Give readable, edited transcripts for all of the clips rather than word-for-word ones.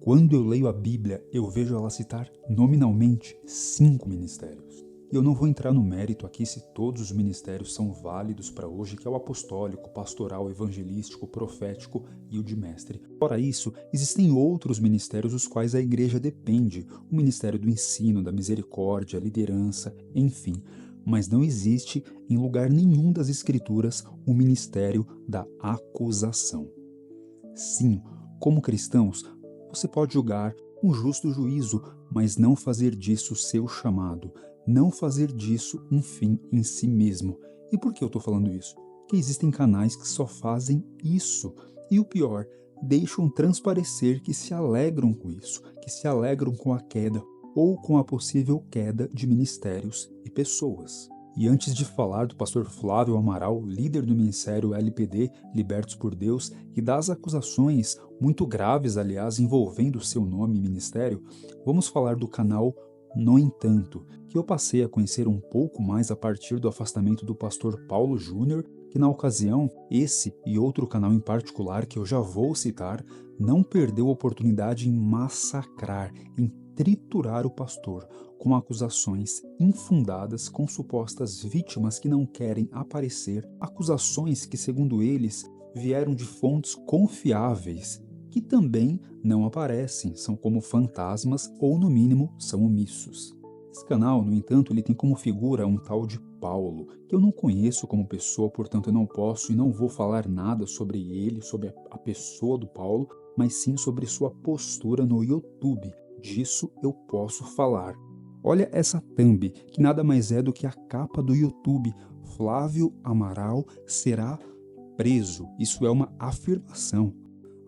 Quando eu leio a Bíblia, eu vejo ela citar nominalmente 5 ministérios. E eu não vou entrar no mérito aqui se todos os ministérios são válidos para hoje, que é o apostólico, pastoral, evangelístico, profético e o de mestre. Fora isso, existem outros ministérios dos quais a igreja depende, o ministério do ensino, da misericórdia, liderança, enfim. Mas não existe em lugar nenhum das escrituras o ministério da acusação. Sim, como cristãos, você pode julgar um justo juízo, mas não fazer disso seu chamado, não fazer disso um fim em si mesmo. E por que eu estou falando isso? Porque existem canais que só fazem isso. E o pior, deixam transparecer que se alegram com isso, que se alegram com a queda ou com a possível queda de ministérios e pessoas. E antes de falar do pastor Flávio Amaral, líder do ministério LPD, Libertos por Deus, e das acusações, muito graves aliás, envolvendo seu nome e ministério, vamos falar do canal No Entanto, que eu passei a conhecer um pouco mais a partir do afastamento do pastor Paulo Júnior, que na ocasião, esse e outro canal em particular que eu já vou citar, não perdeu a oportunidade em massacrar, em triturar o pastor, com acusações infundadas com supostas vítimas que não querem aparecer, acusações que, segundo eles, vieram de fontes confiáveis, que também não aparecem, são como fantasmas ou, no mínimo, são omissos. Esse canal, no entanto, ele tem como figura um tal de Paulo, que eu não conheço como pessoa, portanto eu não posso e não vou falar nada sobre ele, sobre a pessoa do Paulo, mas sim sobre sua postura no YouTube. Disso eu posso falar. Olha essa thumb, que nada mais é do que a capa do YouTube. Flávio Amaral será preso. Isso é uma afirmação.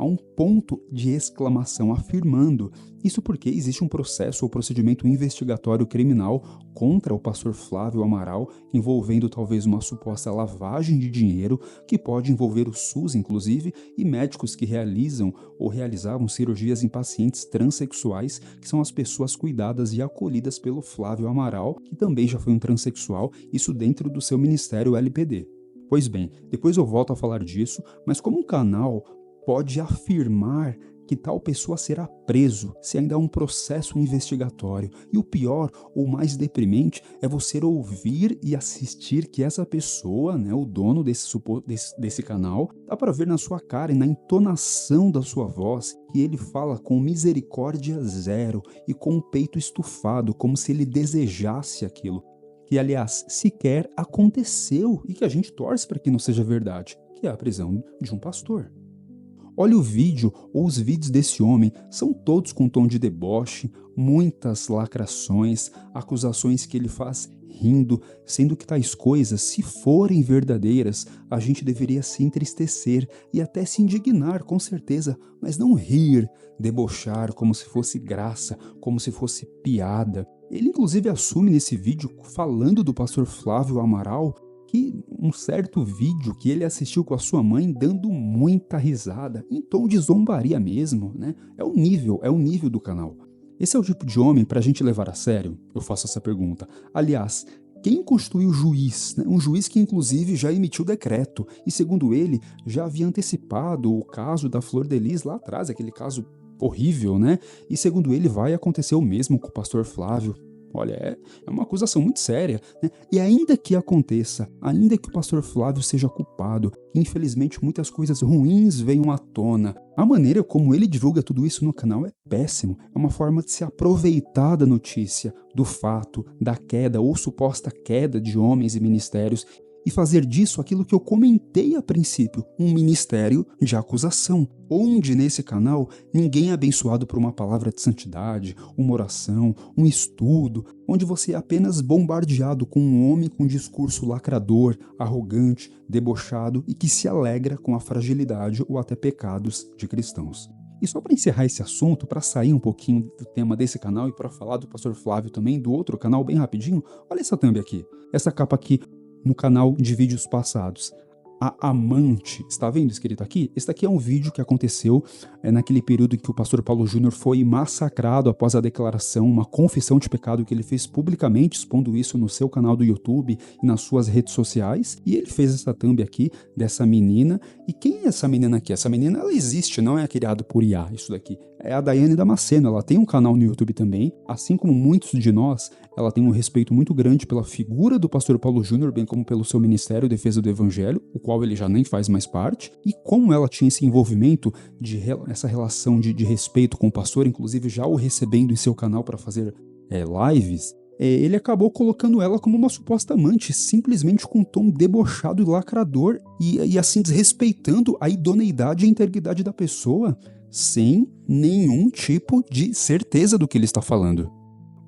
Há um ponto de exclamação afirmando. Isso porque existe um processo ou procedimento investigatório criminal contra o pastor Flávio Amaral, envolvendo talvez uma suposta lavagem de dinheiro, que pode envolver o SUS, inclusive, e médicos que realizam ou realizavam cirurgias em pacientes transexuais, que são as pessoas cuidadas e acolhidas pelo Flávio Amaral, que também já foi um transexual, isso dentro do seu ministério LPD. Pois bem, depois eu volto a falar disso, mas como um canal pode afirmar que tal pessoa será preso se ainda há um processo investigatório. E o pior, ou mais deprimente, é você ouvir e assistir que essa pessoa, o dono desse canal, dá para ver na sua cara e na entonação da sua voz que ele fala com misericórdia zero e com o peito estufado, como se ele desejasse aquilo. Que, aliás, sequer aconteceu e que a gente torce para que não seja verdade, que é a prisão de um pastor. Olha o vídeo ou os vídeos desse homem, são todos com tom de deboche, muitas lacrações, acusações que ele faz rindo, sendo que tais coisas, se forem verdadeiras, a gente deveria se entristecer e até se indignar, com certeza, mas não rir, debochar como se fosse graça, como se fosse piada. Ele inclusive assume nesse vídeo, falando do pastor Flávio Amaral, que um certo vídeo que ele assistiu com a sua mãe dando muita risada, em tom de zombaria mesmo, É o nível do canal. Esse é o tipo de homem para a gente levar a sério? Eu faço essa pergunta. Aliás, quem constitui o juiz? Um juiz que inclusive já emitiu decreto e, segundo ele, já havia antecipado o caso da Flor de Lis lá atrás, aquele caso horrível, E segundo ele vai acontecer o mesmo com o pastor Flávio. Olha, é uma acusação muito séria, E ainda que aconteça, ainda que o pastor Flávio seja culpado, infelizmente muitas coisas ruins venham à tona, a maneira como ele divulga tudo isso no canal é péssimo, é uma forma de se aproveitar da notícia, do fato, da queda ou suposta queda de homens e ministérios, e fazer disso aquilo que eu comentei a princípio, um ministério de acusação, onde nesse canal ninguém é abençoado por uma palavra de santidade, uma oração, um estudo, onde você é apenas bombardeado com um homem com discurso lacrador, arrogante, debochado e que se alegra com a fragilidade ou até pecados de cristãos. E só para encerrar esse assunto, para sair um pouquinho do tema desse canal e para falar do pastor Flávio também, do outro canal bem rapidinho, olha essa thumb aqui, essa capa aqui, no canal de vídeos passados. A amante, está vendo escrito aqui? Esse daqui é um vídeo que aconteceu naquele período em que o pastor Paulo Júnior foi massacrado após a declaração, uma confissão de pecado que ele fez publicamente, expondo isso no seu canal do YouTube e nas suas redes sociais. E ele fez essa thumb aqui dessa menina. E quem é essa menina aqui? Essa menina, ela existe, não é criada por IA, isso daqui. é a Daiane Damasceno. Ela tem um canal no YouTube também, assim como muitos de nós. Ela tem um respeito muito grande pela figura do pastor Paulo Júnior, bem como pelo seu ministério Defesa do Evangelho, o qual ele já nem faz mais parte, e como ela tinha esse envolvimento, essa relação de respeito com o pastor, inclusive já o recebendo em seu canal para fazer lives, ele acabou colocando ela como uma suposta amante, simplesmente com um tom debochado e lacrador, e assim desrespeitando a idoneidade e a integridade da pessoa, sem nenhum tipo de certeza do que ele está falando.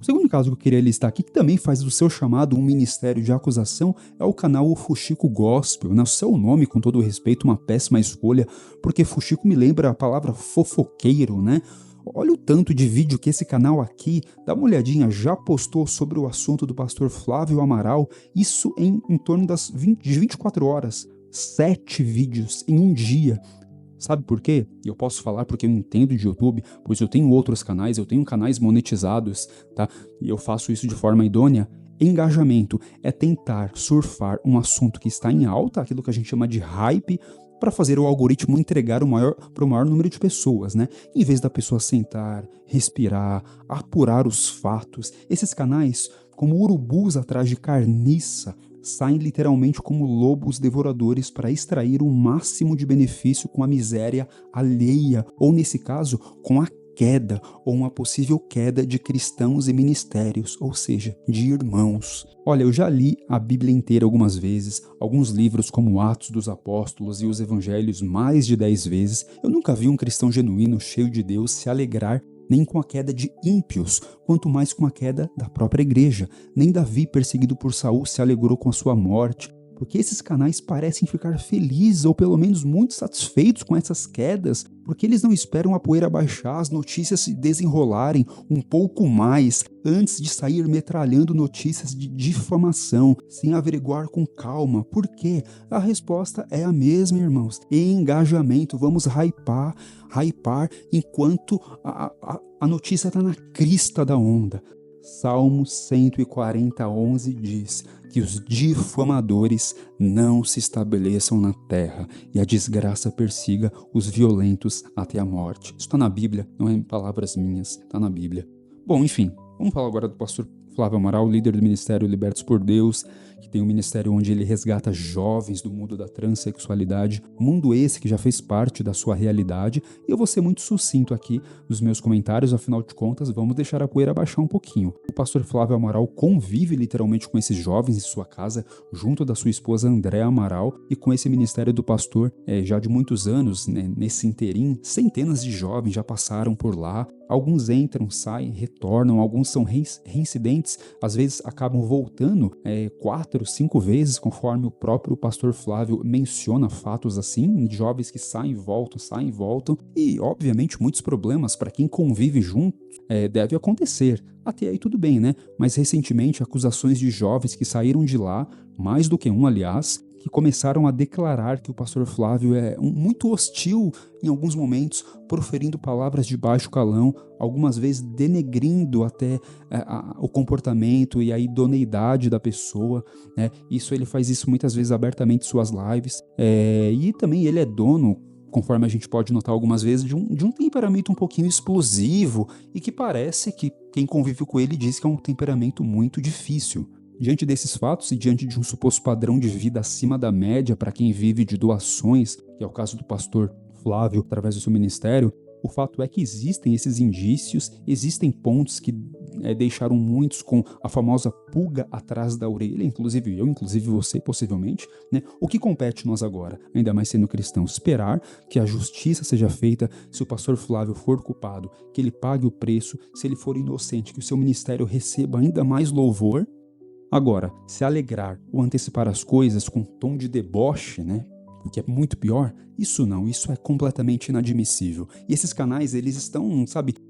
O segundo caso que eu queria listar aqui, que também faz do seu chamado um ministério de acusação, é o canal O Fuxico Gospel. O seu nome, com todo o respeito, uma péssima escolha, porque Fuxico me lembra a palavra fofoqueiro, né? Olha o tanto de vídeo que esse canal aqui, dá uma olhadinha, já postou sobre o assunto do pastor Flávio Amaral, isso em torno de 24 horas, 7 vídeos em um dia. Sabe por quê? Eu posso falar porque eu entendo de YouTube, pois eu tenho outros canais, eu tenho canais monetizados, tá? E eu faço isso de forma idônea. Engajamento é tentar surfar um assunto que está em alta, aquilo que a gente chama de hype, para fazer o algoritmo entregar para o maior número de pessoas, né? Em vez da pessoa sentar, respirar, apurar os fatos, esses canais, como urubus atrás de carniça, saem literalmente como lobos devoradores para extrair o máximo de benefício com a miséria alheia, ou nesse caso, com a queda ou uma possível queda de cristãos e ministérios, ou seja, de irmãos. Olha, eu já li a Bíblia inteira algumas vezes, alguns livros como Atos dos Apóstolos e os Evangelhos mais de 10 vezes. Eu nunca vi um cristão genuíno, cheio de Deus, se alegrar nem com a queda de ímpios, quanto mais com a queda da própria igreja. Nem Davi, perseguido por Saul, se alegrou com a sua morte, porque esses canais parecem ficar felizes ou pelo menos muito satisfeitos com essas quedas, porque eles não esperam a poeira baixar, as notícias se desenrolarem um pouco mais antes de sair metralhando notícias de difamação, sem averiguar com calma. Por quê? A resposta é a mesma, irmãos. Engajamento, vamos hypar enquanto a notícia está na crista da onda. Salmo 140:11 diz que os difamadores não se estabeleçam na terra e a desgraça persiga os violentos até a morte. Isso está na Bíblia, não é em palavras minhas, está na Bíblia. Bom, enfim, vamos falar agora do pastor Flávio Amaral, líder do Ministério Libertos por Deus, que tem um ministério onde ele resgata jovens do mundo da transexualidade, mundo esse que já fez parte da sua realidade, e eu vou ser muito sucinto aqui nos meus comentários, afinal de contas, vamos deixar a poeira baixar um pouquinho. O pastor Flávio Amaral convive literalmente com esses jovens em sua casa, junto da sua esposa Andréa Amaral, e com esse ministério do pastor já de muitos anos, né, nesse interim, centenas de jovens já passaram por lá. Alguns entram, saem, retornam, alguns são reincidentes, às vezes acabam voltando 4, 5 vezes, conforme o próprio pastor Flávio menciona fatos assim, de jovens que saem e voltam, e obviamente muitos problemas para quem convive junto deve acontecer. Até aí tudo bem, né? Mas recentemente acusações de jovens que saíram de lá, mais do que um aliás, que começaram a declarar que o pastor Flávio é muito hostil em alguns momentos, proferindo palavras de baixo calão, algumas vezes denegrindo até o comportamento e a idoneidade da pessoa, né? Ele faz isso muitas vezes abertamente em suas lives, e também ele é dono, conforme a gente pode notar algumas vezes, de um temperamento um pouquinho explosivo e que parece que quem convive com ele diz que é um temperamento muito difícil. Diante desses fatos e diante de um suposto padrão de vida acima da média para quem vive de doações, que é o caso do pastor Flávio através do seu ministério, o fato é que existem esses indícios, existem pontos que deixaram muitos com a famosa pulga atrás da orelha, inclusive eu, inclusive você, possivelmente, né? O que compete nós agora, ainda mais sendo cristãos, esperar que a justiça seja feita. Se o pastor Flávio for culpado, que ele pague o preço, se ele for inocente, que o seu ministério receba ainda mais louvor. Agora, se alegrar ou antecipar as coisas com um tom de deboche, né? O que é muito pior, isso é completamente inadmissível. E esses canais, eles estão,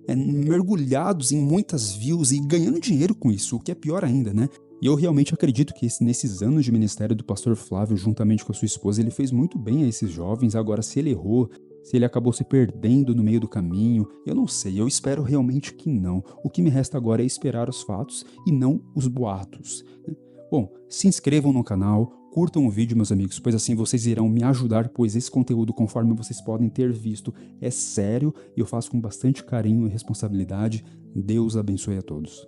mergulhados em muitas views e ganhando dinheiro com isso, o que é pior ainda, né? E eu realmente acredito que nesses anos de ministério do pastor Flávio, juntamente com a sua esposa, ele fez muito bem a esses jovens. Agora, se ele errou, se ele acabou se perdendo no meio do caminho, eu não sei, eu espero realmente que não. O que me resta agora é esperar os fatos e não os boatos. Bom, se inscrevam no canal, Curtam o vídeo, meus amigos, pois assim vocês irão me ajudar, pois esse conteúdo, conforme vocês podem ter visto, é sério e eu faço com bastante carinho e responsabilidade. Deus abençoe a todos.